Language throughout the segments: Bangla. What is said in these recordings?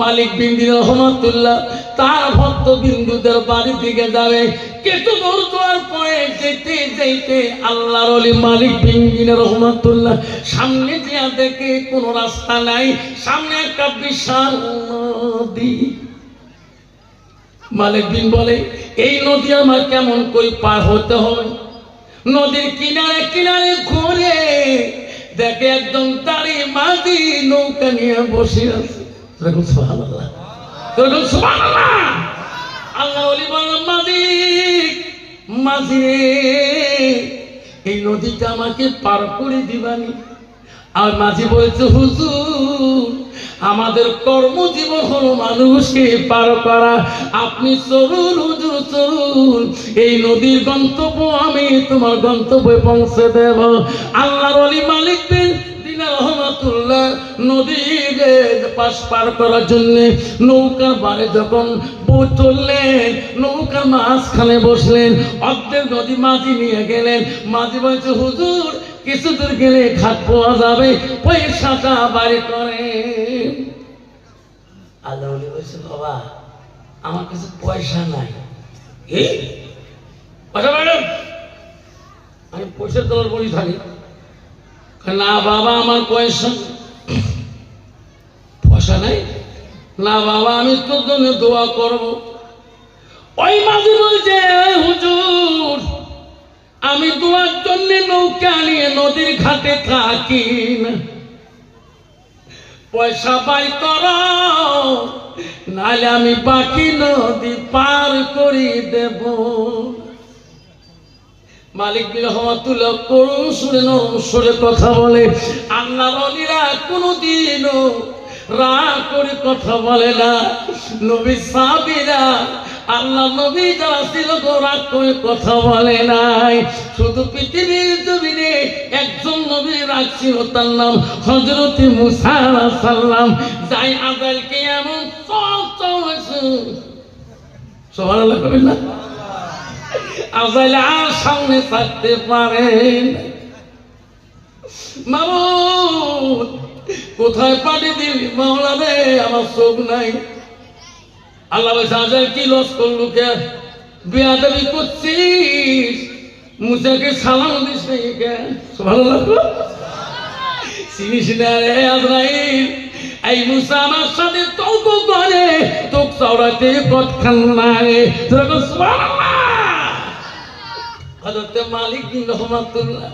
মালিক বিন রহমাতুল্লাহ তার ভক্ত বিন্দুদের বাড়ি দিকে যাবে, কিছু দূর যাওয়ার পরে যেতে যেতে আল্লাহর ওলি মালিক বিন রহমাতুল্লাহ সামনে যা দেখে কোনো রাস্তা নাই, সামনে একটা বিশাল নদী। মালিক বিন বলে, এই নদী আমার কেমন করে পার হতে হবে? নদীর কিনারে কিনারে ঘুরে দেখে একদম তারই মাঝি নৌকা নিয়ে বসে আছে। সুবহানাল্লাহ, সুবহানাল্লাহ। আল্লাহ ওলি বলেন, মাঝি এই নদীটা আমাকে পার করে দিবানি? আর মাঝি বলছে, হুজুর আমাদের কর্মজীবন হলো মানুষকে পার করা, আপনি চলুন হুজুর চলুন, এই নদীর গন্তব্য আমি তোমার গন্তব্যে পৌঁছে দেব। আল্লাহর ওলি মালিক বিন রহমাতুল্লাহ নদীর পাশ পার করার জন্য নৌকার বারে যখন চললেন, নৌকার মাঝখানে বসলেন, অর্ধেক নদী মাঝি নিয়ে গেলেন। মাঝি বলছে, হুজুর কিছু দূর গেলে ঘাট পাওয়া যাবে, পয়সাটা বাড়ি করে। আল্লাহ বলছে, বাবা আমার কাছে পয়সা নাই। আমি পয়সা তোলার বলি থাকি না বাবা, আমার পয়সা নাই। না বাবা, আমি তোর জন্য দোয়া করবো। ওই মাঝি বলছে, হুজুর আমি দোয়ার জন্য নৌকা নিয়ে নদীর ঘাটে থাকি না, পয়সা বাই কর, নাহলে আমি বাকি নদী পার করে দেব। মালিক বিন রহমাতুল্লাহ করুণ সুরে নরম সুরে কথা বলে। আল্লাহর ওলিরা কোনদিনও রাগ করে কথা বলে না। নবী সাহাবীরা আল্লাহ নবী যারা ছিল রাগ করে কথা বলে নাই। শুধু পৃথিবীর জমিনে একজন নবী রাগ ছিল, তার নাম হযরত মুসা আলাইহিস সালাম। যাই আযালকে এমন সুবহানাল্লাহ কইবেন না, আযাল আর সামনে থাকতে পারেন। মামুদ কোথায় পাঠিয়ে দিলি মাওলা রে, আমার চোখ নাই। আল্লাহ বলছে, আযাল কি লস করলু? কে বেয়াদবি করছিস? মুসাকে সালাম দিস নাই কে? সুবহানাল্লাহ। চিনিস না রে আজরাইল, এই মুসা আমার সাথে তর্ক করে, তোক চওড়াতে কতখান নাই। সুবহানাল্লাহ। হযরত মালিক বিন রহমাতুল্লাহ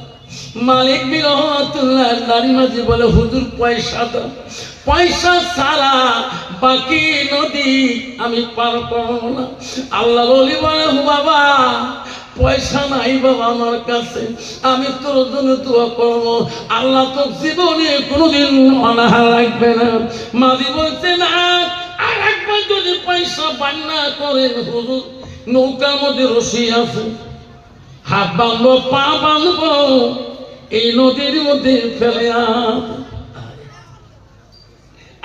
নারী মাঝি বলে, হুজুর পয়সা দাও, পয়সা ছাড়া বাকি নদী আমি পার করবো না। আল্লাহ ওলি বলে, বাবা পয়সা নাই বাবা আমার কাছে, আমি তোর জন্য দোয়া করবো, আল্লাহ তোর জীবনে কোনোদিন অনাহার রাখবে না। মাঝি বলছে, না আর একবার যদি পয়সা বান্না করেন হুজুর, নৌকার মধ্যে রশি আছে, হাত বাঁধবো পা বাঁধবো, এই নদীর মধ্যে ফেলে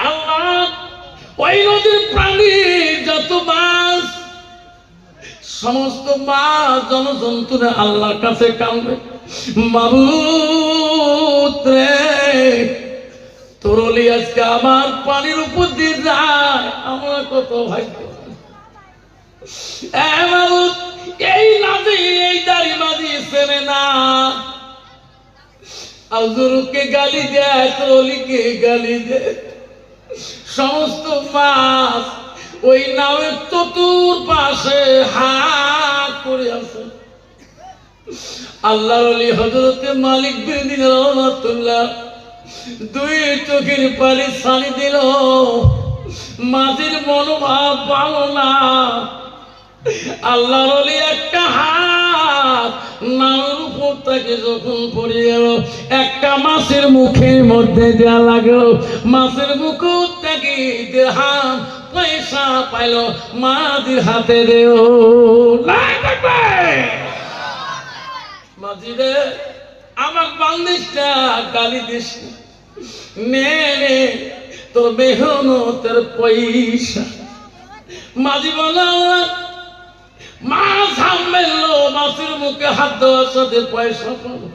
আল্লাহ ওই নদীর প্রাণী যত মাছ, সমস্ত মাছ জনজন্তুরা আল্লাহর কাছে কাঁদবে, মাবুদ রে তোর ওলি আজকে আমার পানির উপর দিয়ে যায়, আমার কত ভাগ্য। মাবুদ এই নদী এই দাড়ি মাঝি চেনে না, হুজুরকে গালি দেয়, তোর ওলিকে গালি দেয়, সমস্ত মাছ ওই নাওয়ের চতুর পাশে হাত করে আছে। আল্লাহর ওলি হযরত মালিক বিন রহমাতুল্লাহ দুই চোখের পানি ছানি দিল, মাঝির মনোভাব ভালো না। আল্লাহর ওলি একটা হাত নাওয়ের উপর থেকে যখন পড়ে গেল, একটা মাছের মুখের মধ্যে দেয়া লাগলো, মাছের মুখ থেকে দিরহাম পয়সা পাইল, মাঝির হাতে দেও। মাঝি রে আমার বান্দিশটা গালি দিস নে, নে তোর মেহনতের পয়সা। মাঝি বলে, মাছ হামলো, মাছের মুখে হাত দেওয়ার সাথে পয়সা পাবো,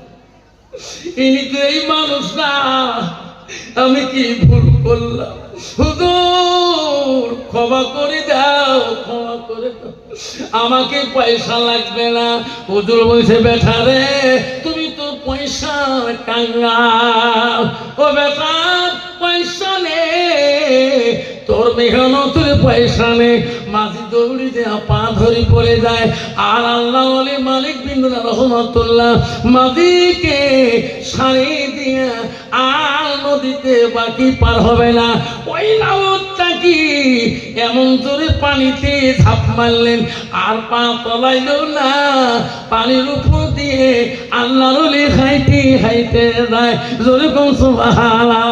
ইনি তো এই মানুষ না, আমি কি ভুল করলাম হুজুর? ক্ষমা করে দাও, ক্ষমা করে দাও, আমাকে পয়সা লাগবে না। হুজুর বলছে বেটা রে তুমি তো পয়সা কাঙ্গাল, ও বেটা পয়সা নে, তোর মেহনতের পয়সা নে। মাঝি দৌড়ি দেয়া পা ধরে পড়ে যায়। আর আল্লাহ ওলি মালিক বিন রহমাতুল্লাহ মাঝিকে সারি দিয়ে আর নদীতে বাকি পার হবে না। ওই নাওটা কি এমন জোরে পানিতে ঝাঁপ মারলেন আর পা তলাইল না, পানির উপর দিয়ে আল্লাহ ওলি হাইতে হাইতে যায়। জোরে কোন সুবহানাল্লাহ।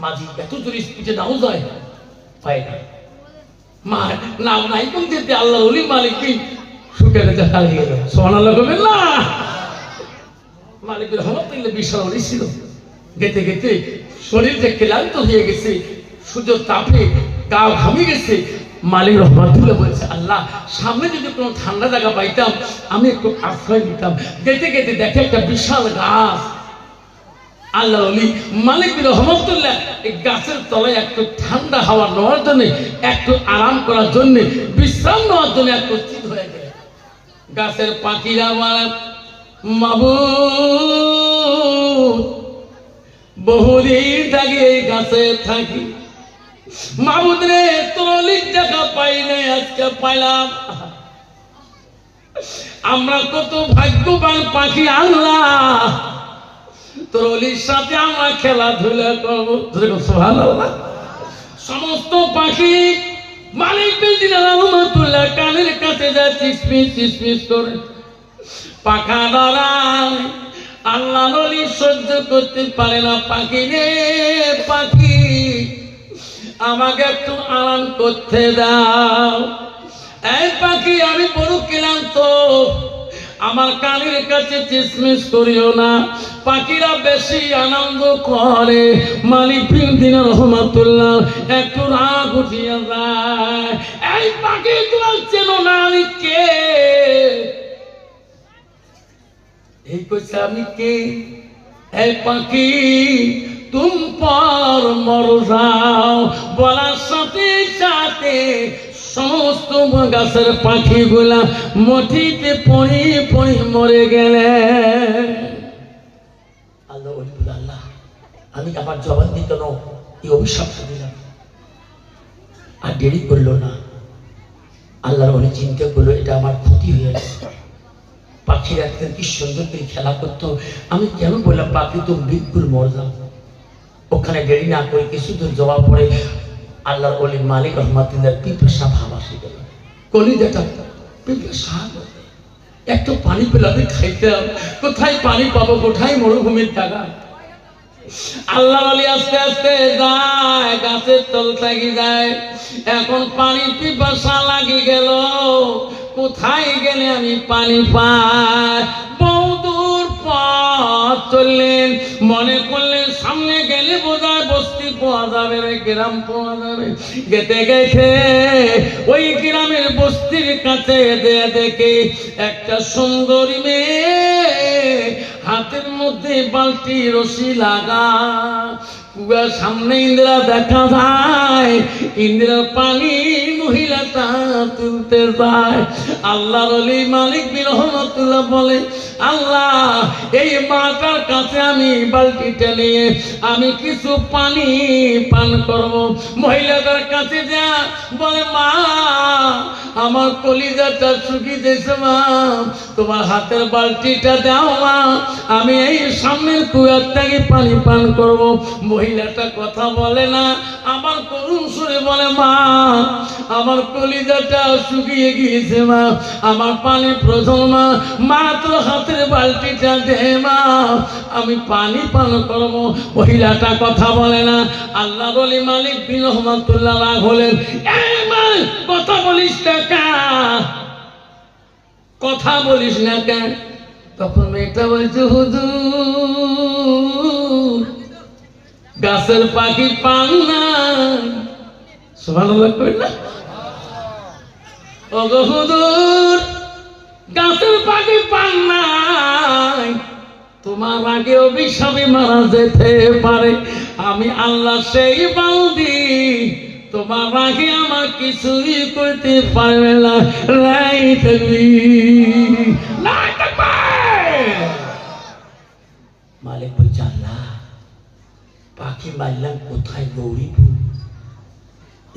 মাঝি এত জোরে স্পিডে নাও যায় পায় না, মা নাও নাই কোন যেতে আল্লাহ ওলি মালিক সুখে হারিয়ে গেল। সুবহানাল্লাহ বলবেন না? মালিক রহমতুল্লাহ বিশাল ওলি ছিল। গেতে গেতে শরীর যে ক্লান্ত হয়ে গেছে, সূর্য তাপে গা ঘামে গেছে। মালিক রহমতুল্লাহ বলছে আল্লাহ সামনে যদি কোনো ঠান্ডা জায়গা পাইতাম আমি একটু আশ্রয় দিতাম। গেতে গেতে দেখে একটা বিশাল গাছ। আল্লাহ ওলি মালিক রহমতুল্লাহ এই গাছের তলায় একটু ঠান্ডা হাওয়া নেওয়ার জন্য, একটু আরাম করার জন্য, বিশ্রাম নেওয়ার জন্য একত্রিত হয়ে গেল। গাছের পাখিরা আমার মাবুদ বহুদিন থাকি এই গাছে থাকি, মাবুদ রে তোর অলির দেখা পাই নাই, আজকে পাইলাম। আমরা কত ভাগ্যবান পাখি আল্লাহ, তোর অলির সাথে আমরা খেলাধুলা করবো। সুবহানাল্লাহ। সমস্ত পাখি মালিক বিন রহমাতুল্লাহ কানের কাছে যায়, চিসমিস চিসমিস করে পাখা দাঁড়ায়। আল্লাহ ওলি সহ্য করতে পারে না, পাখি রে পাখি আমাকে একটু আরাম করতে দাও। এই পাখি আমি বড় ক্লান্ত, আমার কানের কাছে চিসমিস করিও না। পাখিরা বেশি আনন্দ করে। মালিক বিন রহমাতুল্লাহ একটু রাগ উঠিয়া যায়। এই পাখি তোমার চেনো না আমি কে? এই কইছে আমি কে? এই পাখি তুম পর মর যাও, বলার সাথে সাথে সমস্ত গাছের পাখিগুলা মাটিতে পড়ে পড়ে মরে গেলে। আল্লাহ আল্লাহ আমি আবার জবান দিত না, এই অভিশাপটা দিলাম। আর দেরি করলো না, আল্লাহর অনেক চিন্তা করলো এটা আমার ক্ষতি হয়ে গেছে। পাখিরা একদিন কি সুন্দর করে খেলা করতো, আমি কেন বললাম পাখি তো বিলকুল মর যাও। ওখানে দেরি না করে কিছু দূর যাওয়ার পরে আল্লাহর ওলি মালিক রহমাতুল্লাহ পিপাসা ভাব আসে গেল। কলিজাটা পিপাসা, একটু পানি পেলে আমি খাইতাম, কোথায় পানি পাবো, কোথায় মরুভূমির জায়গা। আল্লাহর ওলি আস্তে আস্তে যায়, গাছের তল থেকে যায়। এখন পানি পিপাসা লাগি গেল, কোথায় গেলে আমি পানি পাই? বহুদূর পথ চললেন, মনে করলেন সামনে গেলে বোধহয় বস্তি পাওয়া যাবে, গ্রাম পাওয়া যাবে। গেতে গেছে ওই গ্রামের বস্তির কাছে দেখে একটা সুন্দরী মেয়ে, হাতের মধ্যে বালতি রশি লাগা। কুয়ার সামনে ইন্দিরা দেখা যায়, ইন্দিরার পানি মহিলাটা তুলতে যায়। আল্লাহর ওলি মালিক বিন রহমাতুল্লাহ বলে আল্লাহ এই মাটার কাছে আমি বালতিটা নিয়ে আমি কিছু পানি পান করব। মহিলাটার কাছে যা বলে মা আমার কলিজাটা শুকিয়ে গেছে মা, তোমার হাতের বালতিটা দাও মা, আমি এই সামনের কুয়ার থেকে পানি পান করব। মহিলাটা কথা বলে না, আমার করুণ সুরে বলে মা আমার কলিজাটা শুকিয়ে গিয়েছে মা, আমার পানি প্রয়োজন মা, মা তোর হাতের বালতিটা দে মা, আমি পানি পান করব। মহিলাটা কথা বলে না। আল্লাহ বলি মালিক বিন রহমাতুল্লাহ রাগ হলেন, এই মা কথা বলিস না কেন, কথা বলিস না কেন? তখন মেয়েটা বলছে হুজুর গাছের পাখি পান না। সুবহানাল্লাহ কই না? ওগো হুজুর গাছের পাখি পান নাই, তোমার আগে অভিশাপে মারা যেতে পারে। আমি আল্লাহ সেই বান্দি, তোমার আগে আমার কিছুই করতে পারবে না। লাই থাকবি, লাই থাকবে। মালিক বলছে আল্লাহ পাখি মারলাম কোথায় গৌরীব,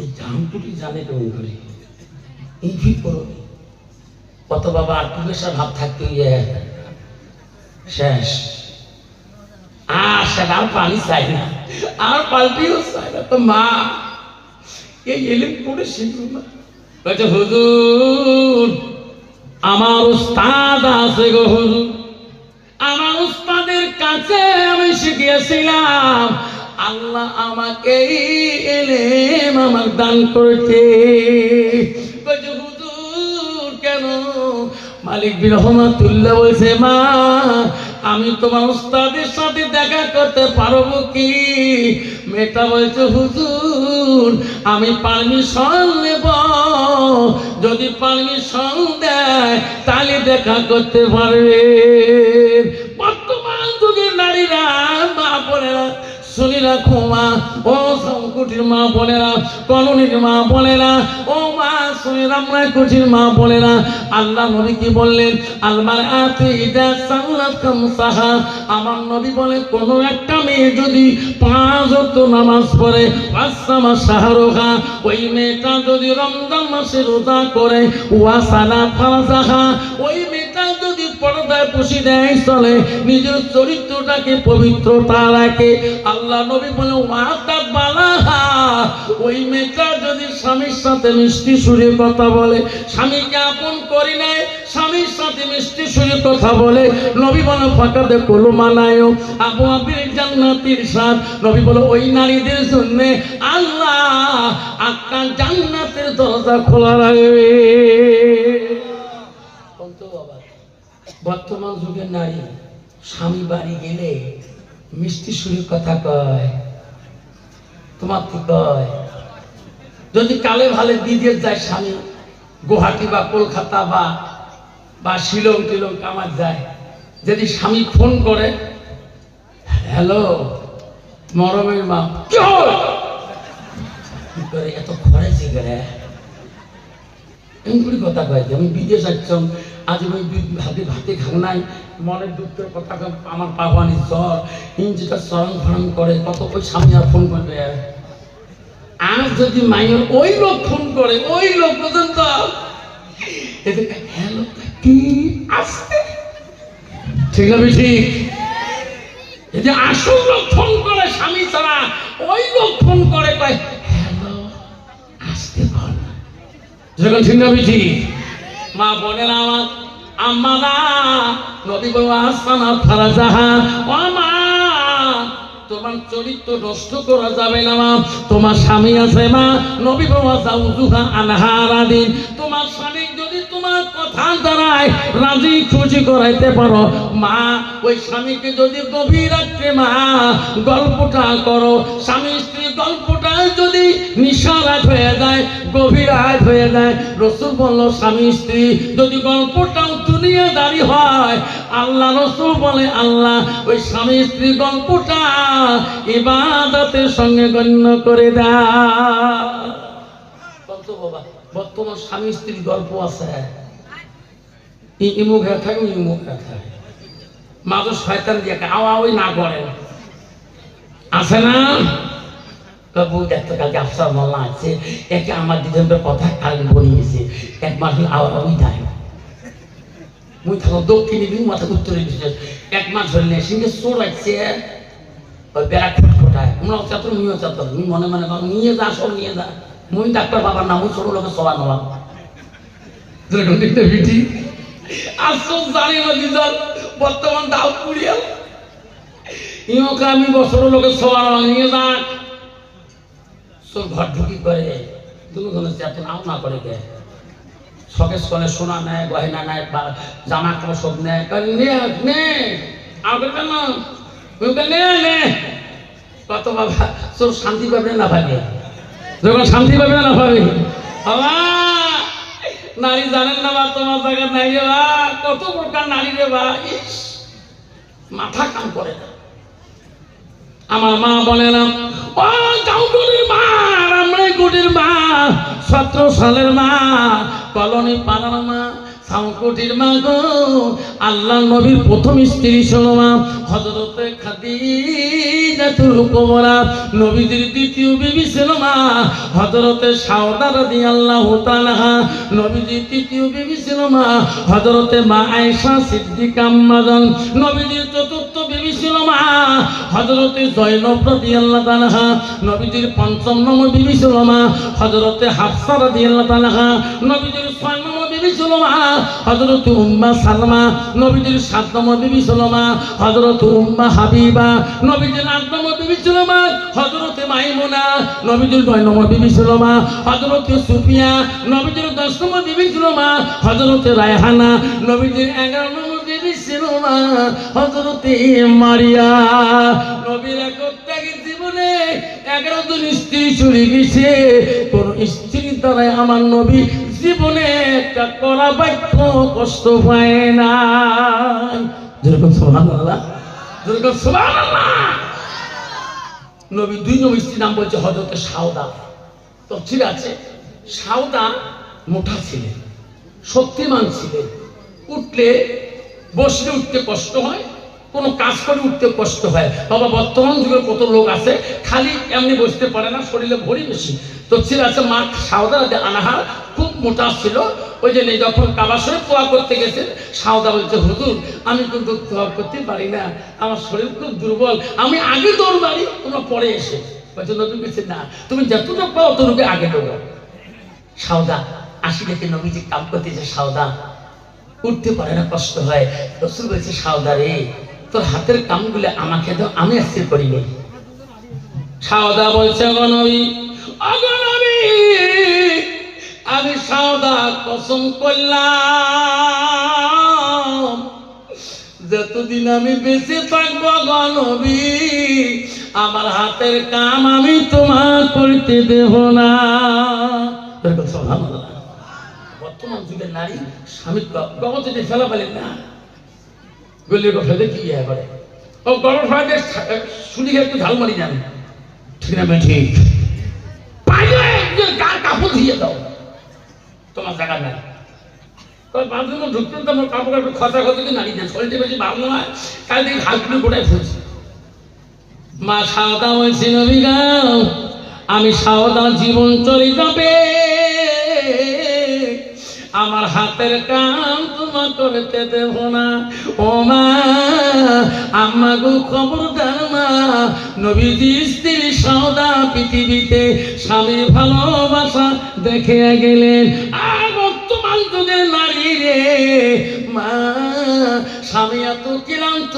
এই জামটুটি জানে কেমন করে এই করবি কত বাবা আর পুলিশের ভাব থাকতে শেষ। আর সেটা আর পানি চাই না, আর পাল্টিও চাই না। তো মা এই এলিম পড়ে শিখল না, বলছে হুজুর আমার উস্তাদ আছে গো হুজুর, আমার উস্তাদের কাছে আমি শিখিয়েছিলাম, আল্লাহ আমাকে এলেম আমার দান করতে। বলছে হুজুর কেন? মালিক বিন রহমাতুল্লাহ বলছে মা আমি তোমার উস্তাদের সাথে দেখা করতে পারবো কি? মেয়েটা বলছে হুজুর আমি পারমিশন নেব, যদি পারমিশন দেয় তাহলে দেখা করতে পারবে। বর্তমান যুগের নারীরা মা বোনেরা শুনি রাখো মা, ও সংকুটির মা বোনেরা, কলোনির মা বোনেরা, ও মা শুনি রামরায় কুটির মা বোনেরা, আল্লাহ নবী কি বললেন? আলমার আতি ইদা সাল্লাত খামসাহা, আমার নবী বলে কোন একটা মেয়ে যদি 5 ওয়াক্ত নামাজ পড়ে, ওয়াসামা শাহরুহা, ওই মেয়েটা যদি রমজান মাসে রোজা করে, ওয়াসালা ফারজাহা, ওই মেয়েটা যদি পর্দায় পুষি দেয় চলে, নিজের চরিত্রটাকে পবিত্রতা রাখে, আল্লাহ নবী বলে ওয়াতা বালাহা, ওই মেয়েটা যদি স্বামীর সাথে মিষ্টি সুরে কথা বলে, স্বামীকে আপন করি নাই, স্বামীর সাথে মিষ্টি সুরে কথা বলে, নবী বলে ফাঁকাতে কলু মানায়ও আবু আবির জান্নাতির সাথ, নবী বলে ওই নারীদের জন্য আল্লাহ আপনার জান্নাতের দরজা খোলা রাখবে। বর্তমান যুগের নারী স্বামী বাড়ি গেলে মিষ্টি সুরে কথা কয়, তোমার কি কয়? যদি কালে ভালে বিদেশ যায় স্বামী, গুয়াহাটি বা কলকাতা বা শিলং টিলং কামার যায়, যদি স্বামী ফোন করে হ্যালো মরমের মা, কি করে এত খরেছি করে এমনি কথা কয়, আমি বিদেশ যাচ্ছিলাম আজ আমি ভাতে খাও নাই, মনের দুঃখের কথা, আমার পাওয়ানি জ্বর ইঞ্জিটা চরম ফরম করে, কত ওই স্বামী আর ফোন করবে। আর যদি মায়ের ওই লোক ফোন করে, ওই লোক পর্যন্ত হ্যালো কি আসতে, ঠিক আছে ঠিক। যদি আসল লোক ফোন করে স্বামী ছাড়া, ওই লোক ফোন করে কয় হ্যালো আসতে বল, যখন ঠিক না ঠিক। মা বোনেরা আমার আম্মারা, নবী বলে আসমানা ফারাজাহা, ও মা তোমার চরিত্র নষ্ট করা যাবে না মা, তোমার স্বামী আছে মা, নবী বলে যাউজুহা আনহারাদিন, তোমার স্বামী যদি তোমার কথা দ্বারায় রাজি খুশি করাইতে পারো মা, ওই স্বামীকে যদি গভীর রাত্রে মা গল্পটা করো, স্বামী স্ত্রী গল্পটা যদি নিশারাত হয়ে যায়, গভীর রাত হয়ে যায়, রাসূল বলল স্বামী স্ত্রী যদি গল্পটাও দুনিয়াদারি হয়, আল্লাহ রাসূল বলে আল্লাহ ওই স্বামী স্ত্রী গল্পটা ইবাদতের সঙ্গে গণ্য করে দেয়। কত বাবা বর্তমান স্বামী স্ত্রীর গল্প আছে, ইমুক হয়ে থাকে, ইমুক হয়ে থাকে, মাঝে শয়তান দিয়ে আওয়াই না করে, আছে না? বাবু দেখতে কালকে আফসার মোল্লা আছে, একে আমার দিদির কথা কাল বনিয়েছে, এক মাস আওয়াই দেয়, মুই থাকো দক্ষিণে দিন মাথা উত্তরে দিচ্ছে, এক মাস ধরলে সঙ্গে চোর আছে, ওই বেড়া ফুটফুটায়, তোমরাও চাতর মুইও চাতর, মুই মনে মনে করো নিয়ে যা সব নিয়ে যা, মুই ডাক্তার বাবার নাম, মুই ছোট লোকে সবার নলাম, বিটি আসল জানি না দিদার বর্তমান দাও পুড়িয়াল, ইওকে আমি বছর লোকে সবার নিয়ে যা, তোর ঘর ঢুকি করে দুজনের চাতর নাও না করে গে, শখের করে সোনা নেয়, গয়না নেয়, জামা কাপড় সব নেয়, কত বাবা তোর শান্তি পাবে না ভাবে, যখন শান্তি পাবে না ভাবে বাবা নারী জানেন না বা তোমার জায়গা নাই রে বা, কত প্রকার নারী রে বা, মাথা কাম করে না। আমার মা বলে না, ও গাউগুড়ির মা, আমরা গুড়ির মা, 17 সালের মা, কলোনি পাড়ার মা, সাউকুটির মা গো। আল্লাহ নবীর প্রথম স্ত্রী ছিল মা হযরতে খাদিজাতুল কুবরা। নবীজির দ্বিতীয় বিবি ছিল মা হযরতে সাউদা রাদিয়াল্লাহু তাআলা। নবীজির তৃতীয় বিবি ছিল মা হযরতে মা আয়েশা সিদ্দিকা আম্মাজান। নবীজির চতুর্থ বিবি ছিল মা হযরতে জয়নব রাদিয়াল্লাহু তাআলা। নবীজির পঞ্চম নম্বর বিবি ছিল মা হযরতে হাফসা রাদিয়াল্লাহু তাআলা। নবীজির 6 নম্বর বিবি ছিল মা হযরত উম্মে সালমা। নবীজির 7 নম্বর বিবি ছিল মা হযরত উম্মে হাবিবা। নবীজির 8 নম্বর বিবি ছিল মা হযরত মাইমুনা। নবীজির 9 নম্বর বিবি ছিল মা হযরত সুফিয়া। নবীজির 10 নম্বর বিবি ছিল মা হযরত রায়হানা। নবীজির 11 নম্বর বিবি ছিল মা হযরত মারিয়া। নবীর একত্যাগী জীবনে 11 জন স্ত্রী চলে গেছে, কোন স্ত্রীর দ্বারাই আমার নবী জীবনে একটা কড়া বাক্য কষ্ট পায় না। যেরকম সুবহানাল্লাহ, যেরকম সুবহানাল্লাহ। নবী 2 নম্বর স্ত্রীর নাম বলছে হযরতে সাউদা। তো ঠিক আছে, সাউদা মোটা ছিলেন, শক্তিমান ছিলেন, উঠলে বসলে উঠতে কষ্ট হয়, কোনো কাজ করে উঠতে কষ্ট হয়। বাবা বর্তমান যুগে কত লোক আছে খালি এমনি বসতে পারে না, শরীরে ভরি বেশি। তো ছিল আছে মা সাউদা আনাহার খুব মোটা ছিল। ওই জন্য যখন কাবা শরীফ তোয়া করতে গেছেন, সাউদা বলছে হুজুর আমি কিন্তু তোয়া করতে পারি না, আমার শরীর খুব দুর্বল, আমি আগে দৌড় মারি, তোমরা পরে এসে। বলছে নবী বলছে না, তুমি যতটুকু পাও ততটুকু আগে দৌড়াও। সাউদা আসি দেখে নবীজি কাম করতেছে, সাউদা উঠতে পারে না, কষ্ট হয়। রাসূল বলছে সাউদা রে, তোর হাতের কামগুলো আমাকে দাও, আমি আজকে করি নাই। সাউদা বলছে গো নবী, ওগো নবী, আমি সাউদা কসম করলাম যতদিন আমি বেঁচে থাকবো গো নবী, আমার হাতের কাম আমি তোমার করতে দেব না। বর্তমান যুগের নারী স্বামী গগতে ফেলা পেলেন না, গলির গফাতে কি করে, ও গরম ফ্রাইডে শুনি একটু ঝাল মারি যান, ঠিক না? ঠিক পাইলে গার কাপড় দিয়ে দাও, তোমার জায়গা নাই। বাথরুমে ঢুকতে তোমার কাপড় একটু খচা খচা নারী দেন, শরীরটা বেশি ভালো নয়, কাল থেকে হাতগুলো গোটায় ফুলছে। মা সাউদা বলছি নবী গাও, আমি সাউদা জীবন চলে যাবে, আমার হাতের কাম তোমার করতে দেব না। ও মা, আম্মা গো খবরদার মা, নবীজি স্ত্রী সাউদা পৃথিবীতে স্বামীর ভালোবাসা দেখে গেলেন। আর বর্তমান যুগের নারী রে মা, স্বামী এত ক্লান্ত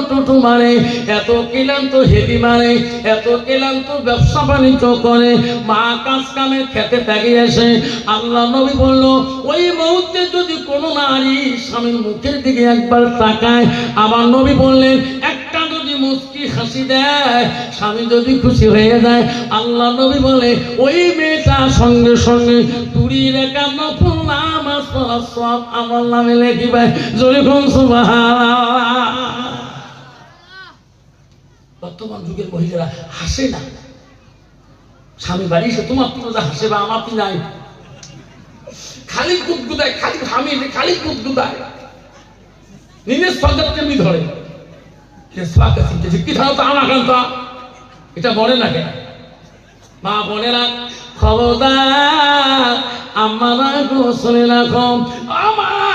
টুটু মারে, এত ক্লান্ত হেদি মারে, এত ক্লান্ত ব্যবসা বাণিজ্য করে, মা কাজ কামে খেতে ত্যাগে আসে। আল্লাহ নবী বলল, ওই মুহূর্তে যদি কোনো নারী স্বামীর মুখের দিকে একবার তাকায়, আমার নবী বললেন একটা যদি মুচকি হাসি দেয়, স্বামী যদি খুশি হয়ে যায়, আল্লাহ নবী বলে ওই মেয়েটা সঙ্গে সঙ্গে তুরি রেখা নফল নামাজ পড়ার সব আমার নামে লেখিবে। যেরকম সুবহানাল্লাহ। বর্তমান যুগের মহিলারা হাসে না, স্বামী বাড়ি এসে তোমার পুরোটা হাসে বা আমার নাই, খালি গুদগুদায়, খালি হামি, খালি গুদগুদায়, নিজের সন্তান কেমনি ধরে কি থাকতো আনাকান্তা, এটা বলে না কেন? মা বলে না, খবরদার আমরা শুনে রাখো, আমার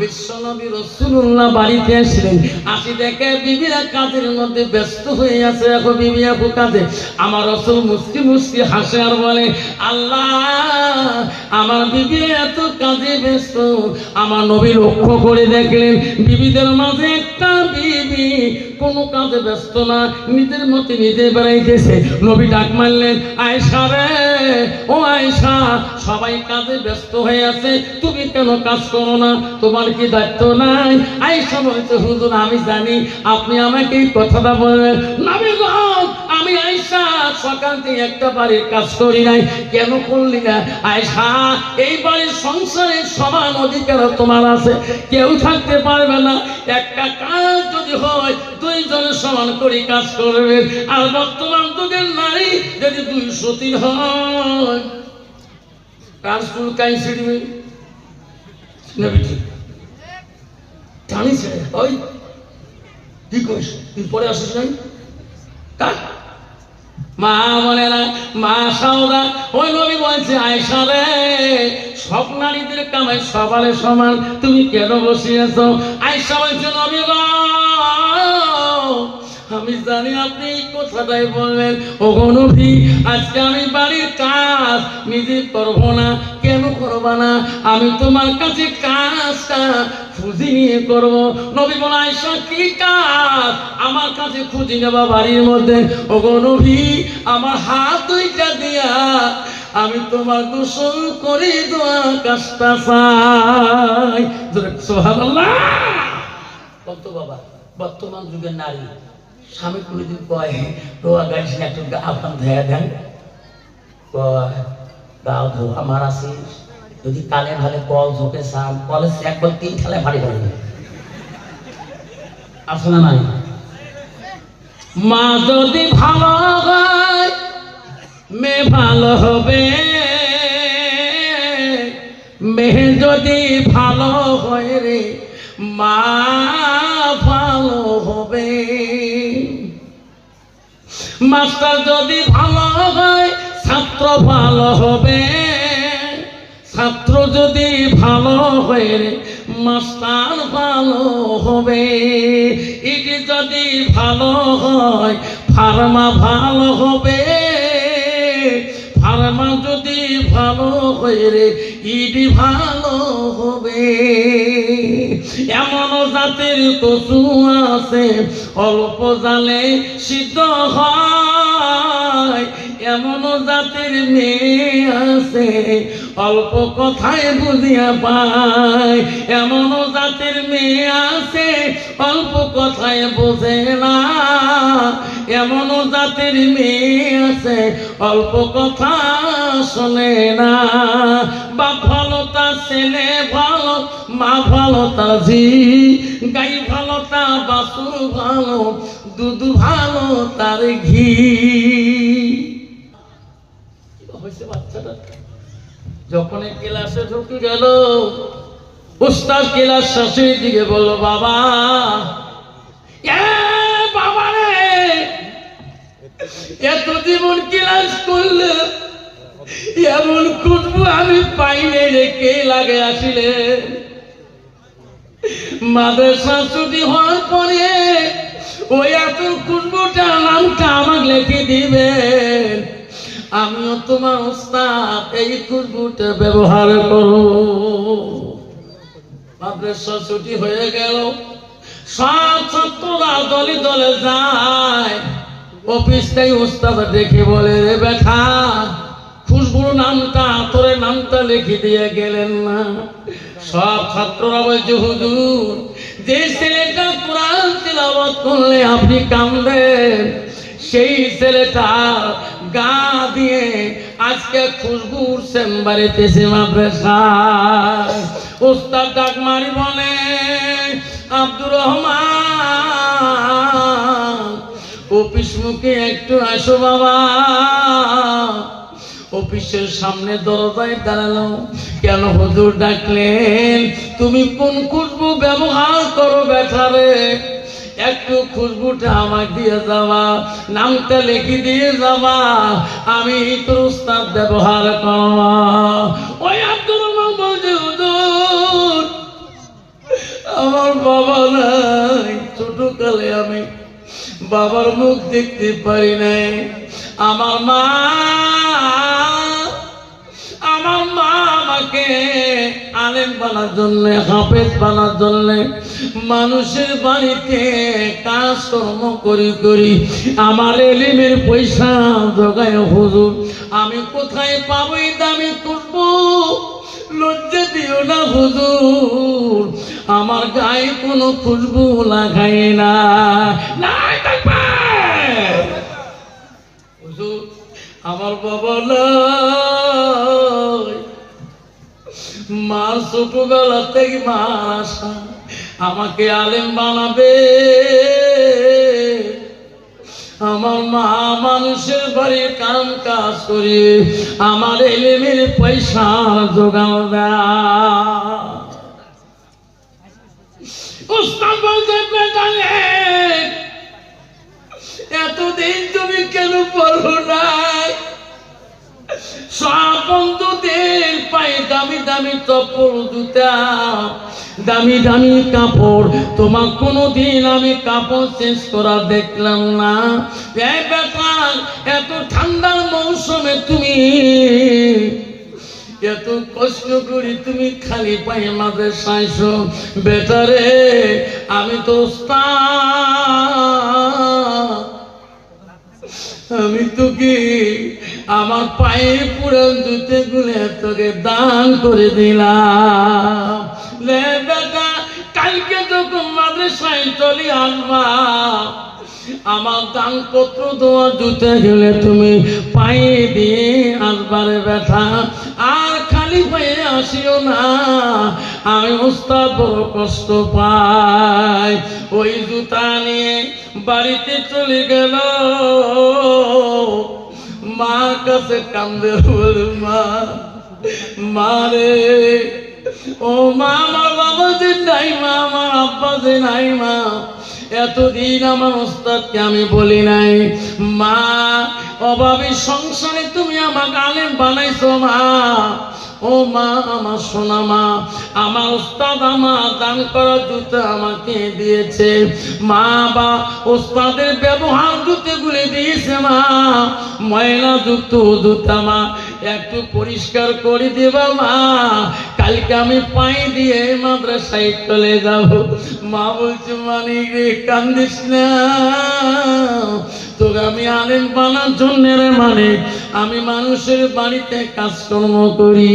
বিশ্বনবী রাসূলুল্লাহ বাড়িতে আসলেন, আসি দেখে বিবিরা কাজের মধ্যে ব্যস্ত হয়ে আছে। এখন বিবি আপু কাজে, আমার রাসূল মুস্কি মুস্কি হাসে আর বলে, আল্লাহ আমার বিবি এত কাজে ব্যস্ত। আমার নবী লক্ষ্য করে দেখলেন বিবিদের মাঝে একটা বিবি কোনো কাজে ব্যস্ত না, নিজের মতে নিজে বেড়াইতেছে। নবী ডাক মারলেন, আয়েশা রে, ও আয়েশা, সবাই কাজে ব্যস্ত হয়ে আছে, তুমি কেন কাজ করো না? তোমার কি দায়িত্ব নাই? আয়েশা বলছে, হুজুর আমি জানি আপনি আমাকে এই কথাটা বলবেন। নবী গো, আমি আয়েশা সকালতে একটা বাড়ির কাজ করি নাই, কেন করলি না? আয়েশা, এই বাড়ির সংসারের সমান অধিকার তোমার আছে, কেউ থাকতে পারবে না। একটা কাজ যদি হয় দুইজনের সমান করে কাজ করবে। আর বর্তমান যুগের নারী যদি 203 হয়, কাজ ফুল কাই ছিড়বে জানিস? ওই কি কইস তুই পরে আসিস নাই? মা বলে না, মা সাউদা ওই নবী বলছে, আয়েশা রে, সব নারীদের কামাই সবারে সমান, তুমি কেন বসিয়েছ? আয়েশা বলছে, নবী গো, আমি জানি আপনি এই কথাটাই বলবেন। ওগো নবী, আজকে আমি বাড়ির কাজ নিজে করব না। কেন করব না? আমি তোমার কাছে কাজটা খুঁজি নিয়ে করব। নবী বলে, আয়েশা কি কাজ আমার কাছে খুঁজি নেবা বাড়ির মধ্যে? ওগো নবী, আমার হাত দুইটা দিয়া আমি তোমার গোসল করে দেওয়া কাজটা চাই। সুবহানাল্লাহ। কত বাবা, বর্তমান যুগের নারী স্বামী কোনোদিন কয় রোয়া গাড়ি একটু আফান ধেয়া দেন, গাও ধো আমার আসিস, যদি কালে ভালে কল ঝোঁকে চান, কলে একবার 3 ঠেলায় ভারী ভারী আছে না নাই? মা যদি ভালো হয় মেয়ে ভালো হবে, মেয়ে যদি ভালো হয় রে মা ভালো হবে। মাস্টার যদি ভালো হয় ছাত্র ভালো হবে, ছাত্র যদি ভালো হয় রে মাস্টার ভালো হবে। ইডি যদি ভালো হয় ফার্মা ভালো হবে, ফার্মা যদি ভালো হয় রে ইডি ভালো হবে। এমন জাতের কচু আছে অল্প জালে সিদ্ধ হয়, এমন জাতের মেয়ে আছে অল্প কথায় বুঝিয়া পায়, এমন জাতের মেয়ে আছে অল্প কথায় বোঝে না, এমন জাতের মেয়ে আছে অল্প কথা শোনে না। বাপ ভালো তার ছেলে ভালো, মা ভালো তার ঝি, গাই ভালো তার বাছুর ভালো, দুধ ভালো তার ঘি। হয়েছে বাচ্চাটা যখন ক্লাসে ঢুকে গেল, উস্তাদ ক্লাস শেষের দিকে বলল, বাবা বাবা রে, এত জীবন ক্লাস করলে এমন খুশবু আমি পাইনি রে, কে লাগে আসিলে? মাদ্রাসা ছুটি হওয়ার পরে ওই এত খুশবুটা নামটা আমাকে লিখে দিবেন, আমিও তোমার উস্তাদ এই খুশবুটা ব্যবহার করব। মাদ্রাসা ছুটি হয়ে গেল, সব ছাত্ররা দলে দলে যায়। অফিসটাই উস্তাদ দেখে বলে, রে বেটা, খুশবুর নামটা তোর নামটা লিখে দিয়ে গেলেন না? সব ছাত্ররা বলছে, হুজুর, যে ছেলেটা কোরআন তিলাওয়াত করলে আপনি কাঁদেন, সেই ছেলেটা গা দিয়ে আজকে খুশবুর চেম্বারে তেসে মাদ্রাসায়। উস্তাদ ডাক মারি বলে, আব্দুর রহমান, অফিস মুখে একটু আসো বাবা। অফিসের সামনে দরজায় দাঁড়ালো। কেন হুজুর ডাকলেন? তুমি কোন খুশবু ব্যবহার করো বেটারে? একটু খুশবুটা আমাকে দিয়ে যাবা, নামটা লিখে দিয়ে যাবা, আমি তোর উস্তাদ ব্যবহার করব। ওই আব্দুর রহমান বলছে, হুজুর, আমার বাবা নাই, ছোটকালে আমি বাবার মুখ দেখতে পারি নাই। আমার মা আমাকে আলেম বানার জন্য, হাফেজ বানার জন্য মানুষের বাড়িতে কাজকর্ম করি করি আমার এলিমের পয়সা জোগায়। হুজুর, আমি কোথায় পাবো এই দামি খুশবু? লজ্জা দিও না হুজুর, আমার গায়ে কোনো খুশবু লাগাই না। হুজুর আমার বাবা নাই, মা ছোটবেলা থেকে মার আশা আমাকে আলেম বানাবে। আমার মা মানুষের বাড়ি কাম কাজ করে আমার এলেমের পয়সা জোগাও দেয়। উস্তাদ বলতে এতদিন তুমি কেন পড়ো নাই? সব বন্ধুদের পায়ে দামি দামি চপ্পল জুতা, দামি দামি কাপড়, তোমার কোনোদিন আমি কাপড় চেঞ্জ করা দেখলাম না। এই ব্যাপার এত ঠান্ডার মৌসুমে তুমি এত কষ্ট করি তুমি খালি পায়ে মাঝে সাইছ। বেটারে আমি তো আমি তোকে আমার পায়ের পুরো জুতে গুলে তোকে দান করে দিলাম। লে বেটা, কালকে যখন মাদ্রাসায় চলে আসবা আমার দানপত্র দেওয়া জুতে গেলে তুমি পায়ে দিয়ে আসবারে বেটা। আর খালি পায়ে আসিও না, আমি উস্তাদ বড় কষ্ট পাই। ওই জুতা নিয়ে বাড়িতে চলে গেল, মার কাছে কান্দে বল, মা মারে, ও মা, আমার বাবা যে নাই মা, আমার আব্বা যে নাই মা, এতদিন আমার ওস্তাদকে আমি বলি নাই। মা, অভাবী সংসারে তুমি আমাকে আলেম বানাইছো মা। ও মা, আমার সোনা মা, আমার ওস্তাদ আমার দান করা জুতা আমাকে দিয়েছে মা। বা ওস্তাদের ব্যবহার জুতেগুলি দিয়েছে মা, ময়লা যুক্ত জুতা মা, একটু পরিষ্কার করে দেবা মা, কালকে আমি পায়ে দিয়ে মাদ্রাসায় চলে যাব। মা বলছে, মানিক রে কান্দিস না, তোকে আমি আলেম বানার জন্য রে মানিক আমি মানুষের বাড়িতে কাজকর্ম করি।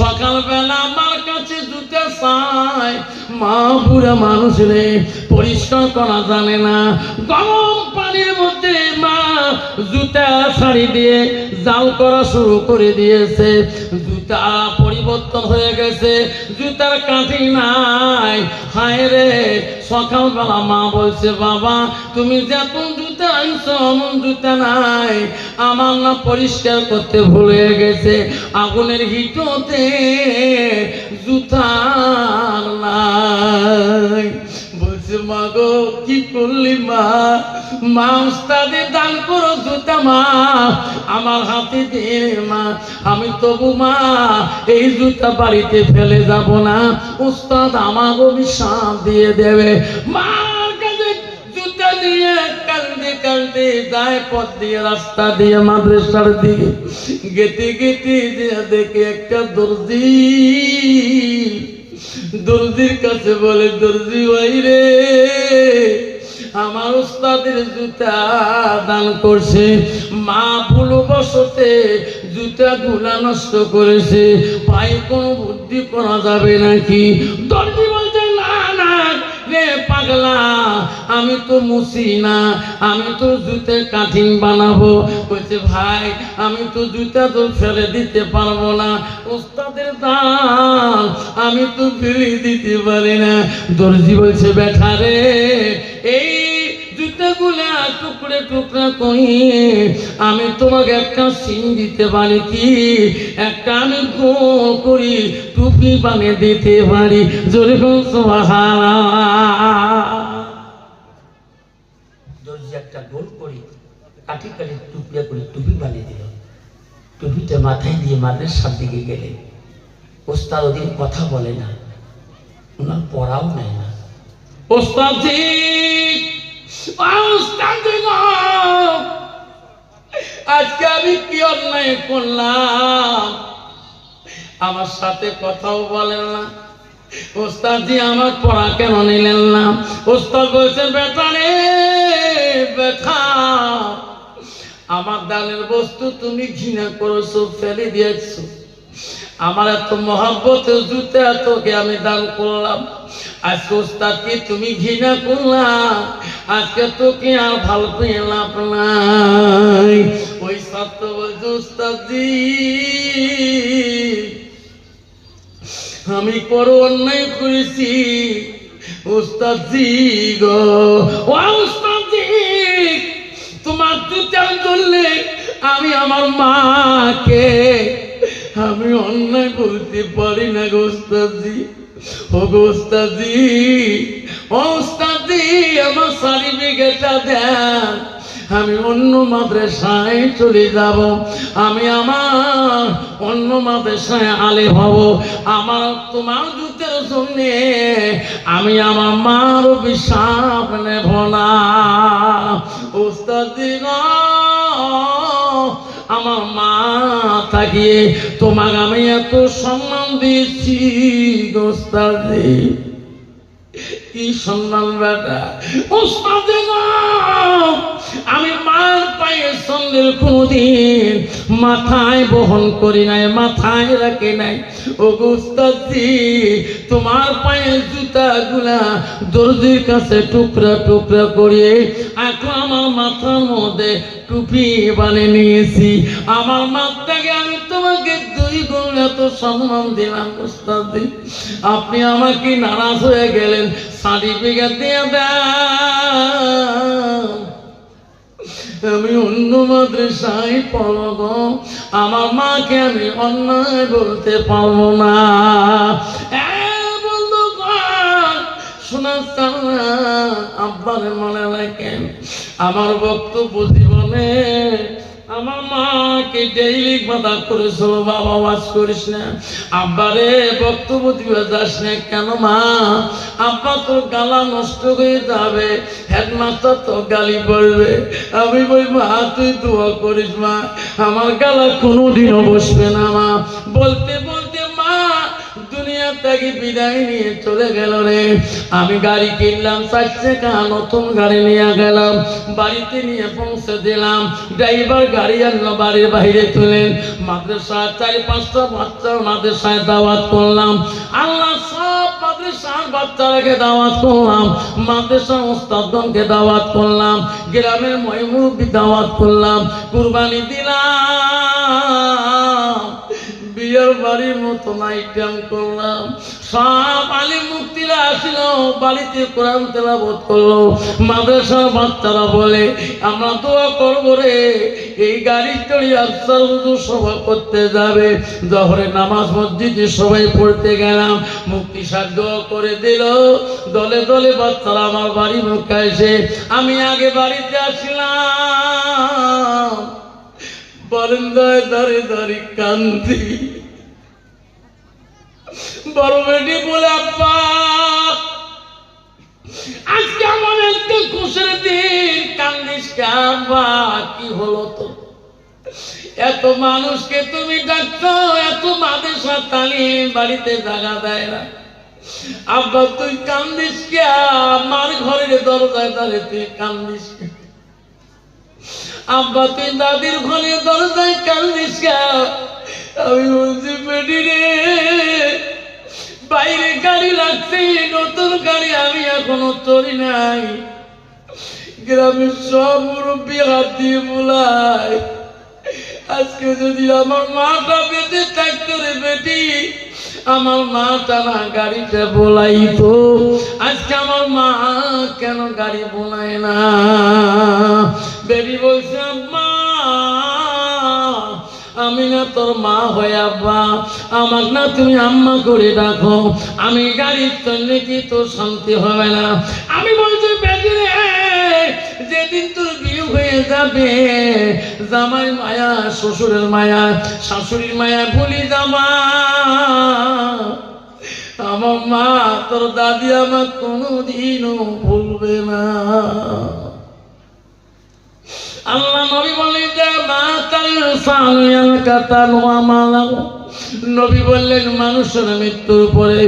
সকালবেলা আমার কাছে জুতা চাই, মা বুড়া মানুষ রে পরিষ্কার করা জানে না, গরম পানির মধ্যে মা জুতা ছাড়ি দিয়ে জাল করা শুরু করে দিয়েছে। জুতা পরিবর্তন হয়ে গেছে, জুতার কাঠি নাই। হায় রে, সকালবেলা মা বলছে, বাবা তুমি যখন জুতা আনছো অমন জুতা নাই, আমার না পরিষ্কার করতে ভুলে গেছে, আগুনের হিটতে জুতা নাই। বলছে, মা গো কি করলি মা? মা, উস্তাদে দান করো জুতা মা, আমার হাতে দিয়ে মা, আমি তবু মা এই জুতা বাড়িতে ফেলে যাব না, উস্তাদ আমার অভিশাপ দিয়ে দেবে। মার কাছে জুতা দিয়ে কান্দে কান্দে যায় পথ দিয়ে, রাস্তা দিয়ে মাদ্রাসার দিকে গেতে গেতে দেখে একটা দর্জির কাছে বলে, দর্জি ভাই রে, আমার উস্তাদের জুতা দান করছে, মা ভুলবশতে জুতা গুলা নষ্ট করেছে, পায়ে কোনো বুদ্ধি করা যাবে নাকি? দর্জি বলছে, না না রে পাগলা, আমি তো মুছি না, আমি তো জুতে কাঠিং বানাবো। বলছে, ভাই আমি তো জুতা তো ফেলে দিতে পারবো না, উস্তাদের দান আমি তো ফেলে দিতে পারি না। দর্জি বলছে, বেটা রে, এই জুতাগুলা টুকরে টুকরা করিয়ে আমি তোমাকে একটা সিন দিতে পারি কি, একটা আমি গোল করি টুপি বানিয়ে দিতে পারি। জোরে বল সুবহানাল্লাহ। দর্জি একটা গোল করি কাঠি কাঠি টুপিয়া করে টুপি বানিয়ে দিল। টুপিটা মাথায় দিয়ে মাদ্রাসার দিকে গেলে ওস্তাদ ওদিন কথা বলে না, ওনার পড়াও নেয় না। ওস্তাদ জি, আজকে আমি কি অন্যায় করলাম? আমার সাথে কথাও বলেন না। ওস্তাদ জি, আমার পড়া কেন নিলেন না? ওস্তাদ বলছে, বেটা রে বেটা, আমার দানের বস্তু তুমি ঘৃণা করেছো, ফেলে দিয়েছো, আমার এত মহব্বতের জুতা তোকে আমি দান করলাম, আজকে ওস্তাদকে তুমি ঘৃণা করলাম, আজকে তোকে আর ভালো পেয়ে লাভ নাই। ওই ছাত্র ওস্তাদজি আমি বড় অন্যায় করেছি ওস্তাদজি গো। ও ওস্তাদজি তোমার জুতার জন্যে আমি আমার মাকে আমি অন্যায় বলতে পারি না গো ওস্তাদজি। ও গো ওস্তাদজি, ও ওস্তাদজি আমার সার্টিফিকেটটা দেন, আমি অন্য মাদ্রাসায় চলে যাব, আমি আমার অন্য মাদ্রাসায় আলেম হব। আমার তোমার জুতের জন্যে আমি আমার মার অভিশাপ নেব না ওস্তাদজি গো। আমার মা থাকিয়ে তোমাকে আমি এত সম্মান দিয়েছি গো ওস্তাদজি, কি সম্মান বেটা ওস্তাদজি গো। আমি মার পায়ে সন্দেল কোনদিন মাথায় বহন করি নাই, মাথায় রাখি নাই। ও ওস্তাদজি তোমার পায়ে জুতা গুলা দর্জির কাছে টুকরা টুকরা করিয়ে এখন আমার মাথার মধ্যে টুপি বানিয়ে নিয়েছি। আমার মাথাকে আমি তোমাকে 2 গুণ এত সম্মান দিলাম ওস্তাদজি, আপনি আমাকে নারাজ হয়ে গেলেন, সার্টিফিকেট দিয়ে দেন, আমি অন্য মাদ্রাসায় পড়ব, আমার মাকে আমি অন্যায় বলতে পারবো না। শোনা আব্বারে মনে রাখেন, আমার বক্তব্য জীবনে আমার মাকে ডেইলি বাধা করেছিল, বাবা ওয়াজ করিস না, আব্বারে বক্তব্য দিবে যাস না। কেন মা? আব্বা তোর গালা নষ্ট হয়ে যাবে, হেডমাস্টার তো গালি পড়বে। আমি বই মা তুই দোয়া করিস মা, আমার গালা কোনোদিনও বসবে না মা। বলতে বলতে মা দুনিয়া থেকে বিদায় নিয়ে চলে গেল রে। আমি গাড়ি কিনলাম 4 চাকা, নতুন গাড়ি নিয়ে গেলাম, বাড়িতে নিয়ে পৌঁছে দিলাম। ড্রাইভার গাড়ি আনলো, বাড়ির বাইরে তুলেন। মাদ্রাসা 4-5টা বাচ্চা মাদ্রাসায় দাওয়াত করলাম। আল্লাহ সব মাদ্রাসার বাচ্চারাকে দাওয়াত করলাম, মাদ্রাসার ওস্তাদগণকে দাওয়াত করলাম, গ্রামের ময়মুরব্বি দাওয়াত করলাম, কুরবানি দিলাম, বিয়ের বাড়ির মতন আইটেম করলাম। সব আলিম মুক্তিরা আসিল, বাড়িতে কোরআন তেলাওয়াত করলো। মাদ্রাসার বাচ্চারা বলে আমরা দোয়া করবো রে, এই গাড়ি চড়ি আফসার হুজুর সভা করতে যাবে। জহরে নামাজ মসজিদে সবাই পড়তে গেলাম, মুক্তি সাহেব দোয়া করে দিল। দলে দলে বাচ্চারা আমার বাড়ি মুখে এসে, আমি আগে বাড়িতে আসলাম, বারান্দায় দাঁড়িয়ে দাঁড়িয়ে কান্দি। বড় বেটি বলে আব্বা আজকে আমার একটা খুশির দিন, কান্দিস আব্বা? কি হলো তো? এত মানুষকে তুমি ডাকছো, এত মাদ্রাসা তালিম, বাড়িতে জায়গা দেয় না, আব্বা তুই কান্দিস কে? আমার ঘরের দরজায় দাঁড়িয়ে তুই কান্দিস কে? আব্বা তুই দাদির ঘরে দরজায় কান্দিস কে? আমি বলছি বেটি রে, বাইরে গাড়ি লাগছে, নতুন গাড়ি আমি এখনো চড়ি নাই, গ্রামের সব মুরব্বী হাত দিয়ে বলাই, আজকে যদি আমার মাটা বেঁচে থাকতো রে বেটি, আমার মাটা না গাড়িটা বোলাইতো। আজকে আমার মা কেন গাড়ি বোলায় না? বেটি বলছে মা আমি না তোর মা হয়ে আব্বা, আমার না তুমি আম্মা করে ডাকো, আমি গাড়ির জন্য কি তোর শান্তি হবে না? আমি বলছি বেটি রে, যেদিন তোর বিয়ে হয়ে যাবে, জামাই মায়া, শ্বশুরের মায়া, শাশুড়ির মায়া ভুলি যাবা। আমার মা তোর দাদি আমার কোনোদিনও ভুলবে না। আল্লাহ নবী বলে যে মা তার সালিয়াল কাতান ওয়া মালাম, নবী বললেন মানুষের মৃত্যুর পরে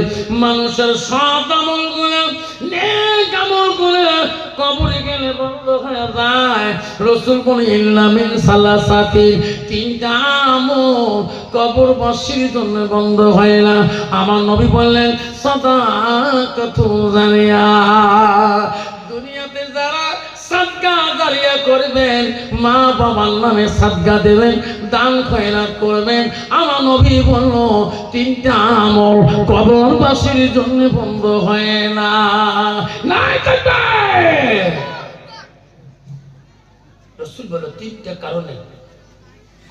মানুষের সৎ আমলগুলো, নেক আমলগুলো কবরে গেলে বন্ধ হয়ে যায়। রাসূল বলেন ইল্লা মিন সালাসাতিন, 3টা আমল কবরবাসীর জন্য বন্ধ হয় না। আমার নবী বললেন সাদাকাতুন জারিয়া, দুনিয়াতে যারা সাদকা জারিয়া করবেন, মা বাবার নামে সাদকা দেবেন, দান খয়রাত করবেন। আমার নবী বলল তিনটা আমল কবরবাসীর জন্য বন্ধ হয় না। নাই তাকবীর। রাসূল বলল তিনটা কারণে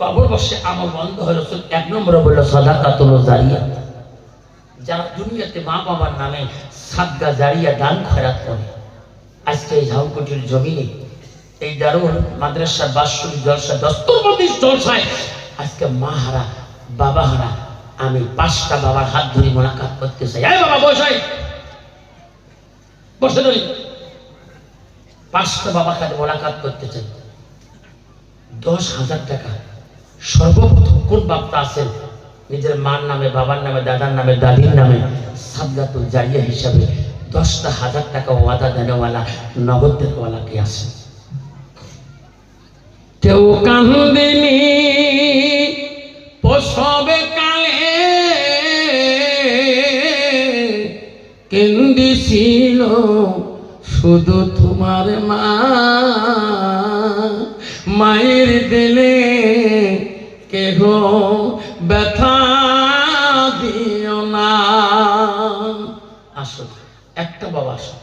কবরবাসী আমল বন্ধ হয়। রাসূল এক নম্বরে বলল সাদাকাতুল জারিয়া, যারা দুনিয়াতে মা বাবার নামে সাদকা জারিয়া দান খয়রাত করে। আজকে এই ঝাউকুটির জমিনে এই দারুল মাদ্রাসার বাৎসরিক জলসা দস্তরবন্দি জলসায় আজকে মা হারা বাবা হারা আমি 5টা বাবার হাত ধরে মোলাকাত করতে চাই। এই বাবা বসাই বসে ধরি 5টা বাবার কাছে মোলাকাত করতে চাই। 10,000 টাকা সর্বপ্রথম কোন বাপটা আছেন নিজের মার নামে বাবার নামে দাদার নামে দাদির নামে সাদকাতুল জারিয়া হিসাবে 10,000 টাকা ওয়াদা দেনেওয়ালা নগদ দেনেওয়ালা কে আছে? কেউ কান্দিনি প্রসবে কালে, কেন্দিছিল শুধু তোমার মা। মায়ের দিলে কেহ ব্যথা দিও না। আসো একটা বাবা আসো।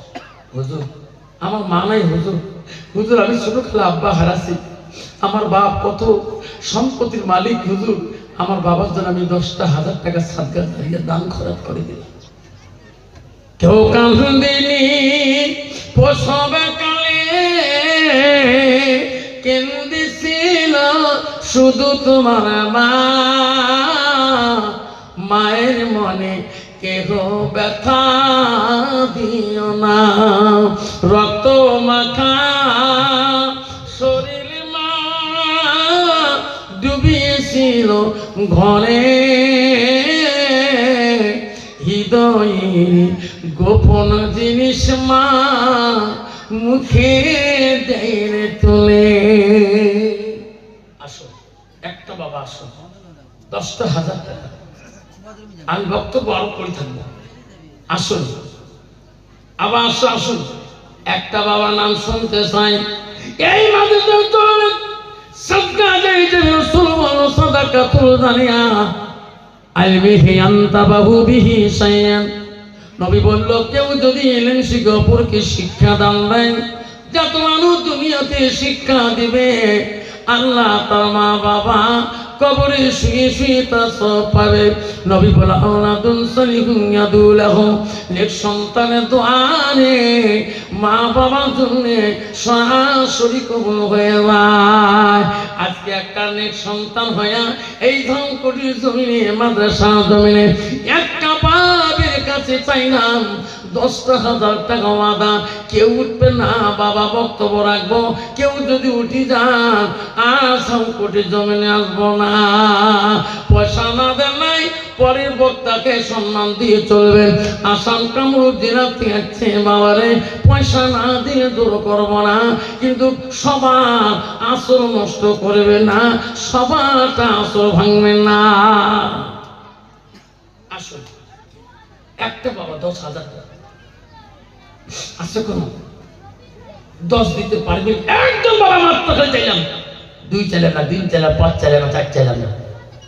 হুজুর আমার মা নাই হুজুর। হুজুর আমি ছোট খেলা আব্বা হারাছি। আমার বাপ কত সম্পত্তির মালিক হুজুর। আমার বাবার জন্য আমি 10,000 টাকা সাদকা জারিয়া দান খরচ করে দিলাম। কেউ কান্দিনি প্রসবে কালে, কেন্দিছিল শুধু তোমার মা। মায়ের মনে কেহ ব্যথা দিও না। রক্ত মাখা শরীর মা ডুবিয়েছিল ঘরে, হৃদয়ের গোপন জিনিস মা মুখে দেয় তুলে। আসো একটা বাবা আসো। 10,000 টাকা। আমি বক্তব্য আরো করে থাকবো। আসুন আবার আসুন একটা বাবার নাম শুনতে চাই। এই মাদ্রাসার চলবে সাদকা জারিয়া। রাসূল বলল সাদাকাতুল জারিয়া আলমিহি আনতা বাহু বিহি শাইয়ান। নবী বলল কেউ যদি ইলম শিখে অপরকে শিক্ষা দান দেয়, যত মানুষ দুনিয়াতে শিক্ষা দিবে আল্লাহ তার মা বাবা কবরে শুয়ে শুয়ে তা সব পাবে। নবী বলা আওলাদুন সালিহুন ইয়াদুলাহু, নেক সন্তানের দোয়ারে মা বাবার জন্য সরাসরি কবুল হয়ে যায়। আজকে একটা নেক সন্তান হইয়া এই ধামকুটির জমিনে মাদ্রাসা জমিনে একটা বাবের কাছে চাইলাম 10,000 টাকা ওয়াদা। কেউ উঠবে না বাবা বক্তব্য রাখবো, কেউ যদি উঠি যান আর ধামকুটির জমিনে আসবো না। পয়সা না দেন নাই পরের বক্তাকে সম্মান দিয়ে চলবেন। আসাম কামরূপ জেলা থেকে বাবারে পয়সা না দিয়ে দূর করবো না, কিন্তু সবার আসর নষ্ট করবে না, সবারটা আসর ভাঙবে না। আসো একটা বাবা 10,000 টাকা আছে কোন 10 দিতে পারবে? একজন বাবা মাত্র করে চাইলাম। 2 চাইলাম না, 3 চাইলাম, 5 চাইলাম না, 4 চাইলাম না।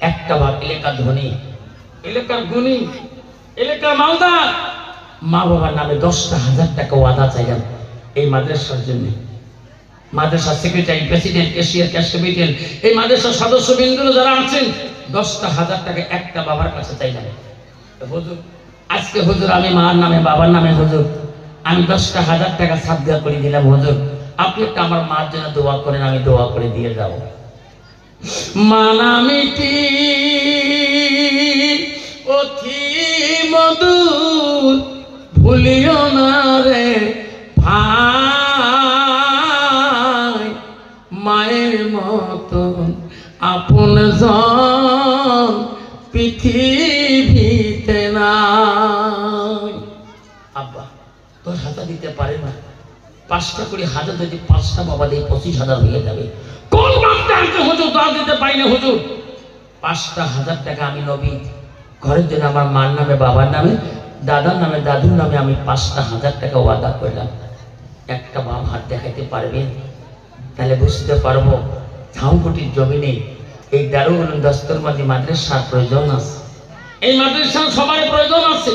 একটা বাপ এলাকার ধনী, এলাকার গুণী, এলাকার মালদার মা বাবার নামে 10,000 টাকা ওয়াদা চাইলাম এই মাদ্রাসার জন্য। মাদ্রাসার সেক্রেটারি, প্রেসিডেন্ট, ক্যাশিয়ার, ক্যাশ কমিটির এই মাদ্রাসার সদস্যবৃন্দরা যারা আছেন 10,000 টাকা একটা বাবার কাছে চাইলাম। হুজুর আজকে হুজুর আমি মার নামে বাবার নামে হুজুর আমি 10,000 টাকা সাদকা করে দিলাম। হুজুর আপনি একটা আমার মার জন্য দোয়া করেন, আমি দোয়া করে দিয়ে যাব। মানামিটি অতি মধুর ভুলিও না রে ভাই, মায়ের মতন আপন জন পৃথিবীতে নাই। আব্বা 10,000 দিতে পারে না, 5টা করে হাজার যদি 5টা বাবা দিয়ে 25,000 হয়ে যাবে। কোন বাপটা আনতে হুজুর দোয়া দিতে পারি না হুজুর? 5,000 টাকা আমি নবী ঘরের জন্য আমার মার নামে বাবার নামে দাদার নামে দাদুর নামে আমি 5,000 টাকা ওয়াদা করলাম। একটা বাপ হাত দেখাইতে পারবেন? তাহলে বুঝতে পারবো ঝাউকুটির জমিনে এই দারুল উলুম দস্তরমন্দি মাদ্রাসার প্রয়োজন আছে। এই মাদ্রাসার সবার প্রয়োজন আছে,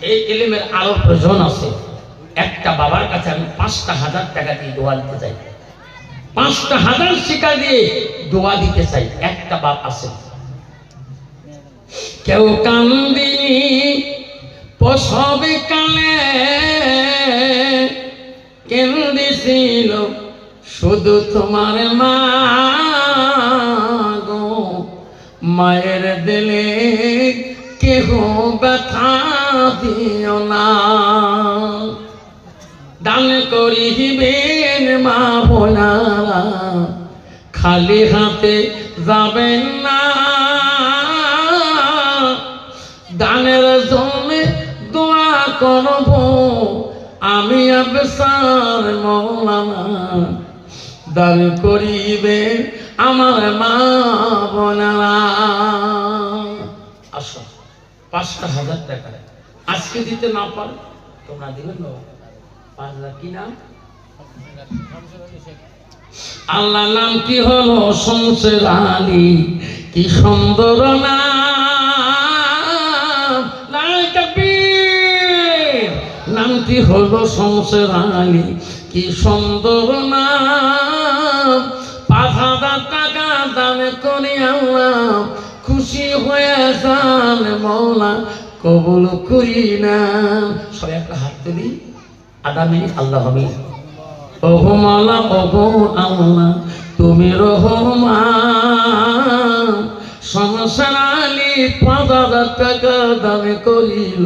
এই ইলমের আলোর প্রয়োজন আছে। একটা বাবার কাছে আমি 5,000 টাকা দিয়ে দোয়া দিতে চাই, 5,000 শিক্ষা দিয়ে দোয়া দিতে চাই। একটা বাপ আছে, কেউ কান্দিনি প্রসবে কালে, কেন্দিছিল শুধু তোমার মা গো, মায়ের দিলে কেহ ব্যথা দিও না। দান করিবেন মা বোনারা, খালি হাতে যাবেন না। দানের জন্য দোয়া করব আমি আফসার মৌলানা, দান করিবেন আমার মা বোনেরা। আসো 5,000 টাকা আজকে দিতে না পারে তোমরা দিবেন না? 5,000 কি নাম? আল্লাহ নাম কি হলো শমসের আলী, কি সুন্দর নাম, নাই তাকবীর। নামটি হলো শমসের আলী, কি সুন্দর নাম। 5,000 টাকা দান করে আল্লাহ খুশি হয়ে যান মৌলা, কবুল করি না। সবাই একটা হাত তুলি, আধা মিনিট আল্লাহ হবে। ওহো মাওলা ওহো আল্লাহ তুমি রহমান, শমসের আলী 5,000 টাকা দান করিল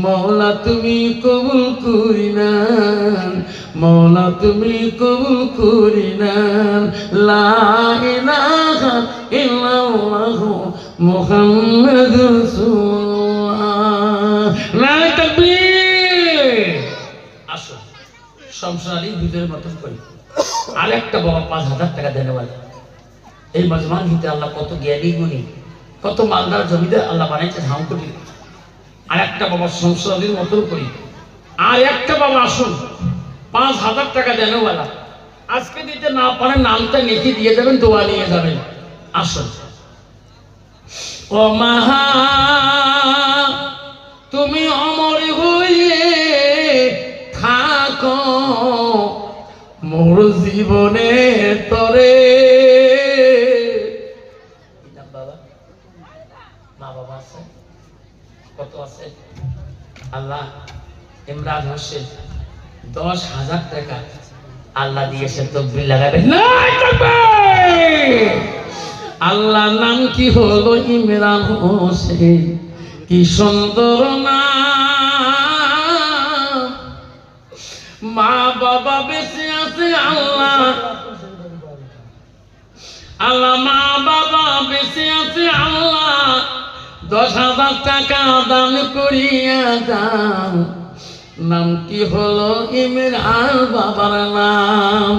মৌলা তুমি কবুল করি না, মৌলা তুমি কবুল করি না। লা ইলাহা ইল্লাল্লাহ মুহাম্মাদুর রাসূলুল্লাহ। নারে তাকবীর। আসো শমসের আলীর ভিতরে মতন করি। আরেকটা বাবা 5,000 টাকা দেনে বলে। এই মজমান হিতে আল্লাহ কত জ্ঞানী গুণী, কত মালদার জমিদার আল্লাহ বানাইছে ঝাউকুটি। আর একটা বাবা শমসের আলীর মতন করি। আর একটা বাবা আসুন 5,000 টাকা দেনওয়ালা, আজকে দিতে না পারেন নামটা লিখে দিয়ে যাবেন, দোয়া নিয়ে যাবেন। আসুন। ও মাহা তুমি অমর হয়ে থাকো মোর জীবনে তরে। বাবা মা বাবা আছে কত আছে? আল্লাহ ইমরান হোসেন 10,000 টাকা আল্লাহ দিয়েছে, তকবীর লাগাবেন না? আল্লাহ নাম কি হলো ইমরান হোসেন, কি সুন্দর নাম। মা বাবা বেঁচে আছে আল্লাহ, আল্লাহ মা বাবা বেঁচে আছে আল্লাহ 10,000 টাকা দান করিয়া দাম। নাম কি হলো ইমরান বাবার নাম,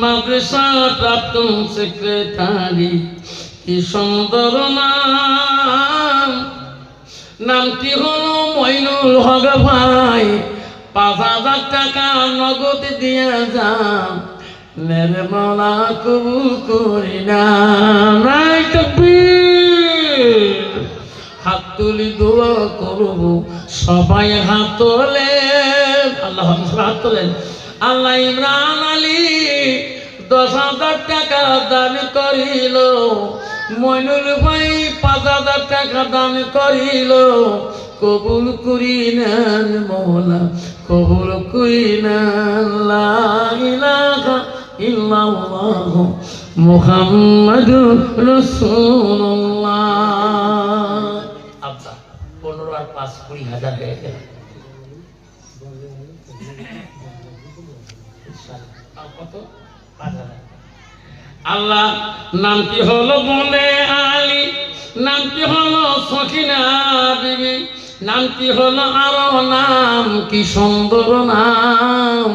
মাদ্রাসা প্রাপ্ত সেক্রেটারি, কি সুন্দর নাম। নামটি হলো মইনুল হক ভাই, 5,000 টাকা নগদ দিয়ে যান, মেরে মৌলা কবুল করি না। নাই তাকবীর। হাত তুলি দোয়া করব সবাই হাত তোলেন, আল্লাহ হাত তোলেন। আল্লাহ ইমরান আলী 10,000 টাকা দান করিল, মইনুল ভাই 5,000 টাকা দান করিল, কবুল করি নেন মৌলা কবুল করি নেন। লা ইলাহা ইল্লাল্লাহ মুহাম্মাদুর রাসূলুল্লাহ। আব্বা 15 আর 5 20,000 হয়ে গেল। কত? 5,000। আল্লাহ নামটি হলো বলে আলী, নামটি হলো সখিনা বিবি, নামটি হলো আরো নাম, কি সুন্দর নাম।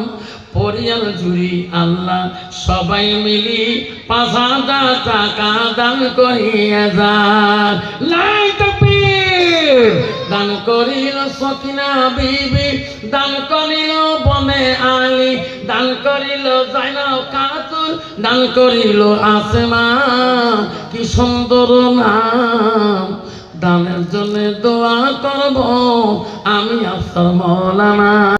পরিয়াল জুড়ি আল্লাহ সবাই মিলি 5,000 টাকা দান করিয়া যান। লাই তাকবীর। দান করিল সকিনা বিবি, দান করিল বনে আলী, দান দান করিল জাইনাল খাতুন, দান করিল আসমা, কি সুন্দর নাম। দানের জন্য দোয়া করব আমি আফসার মৌলানা।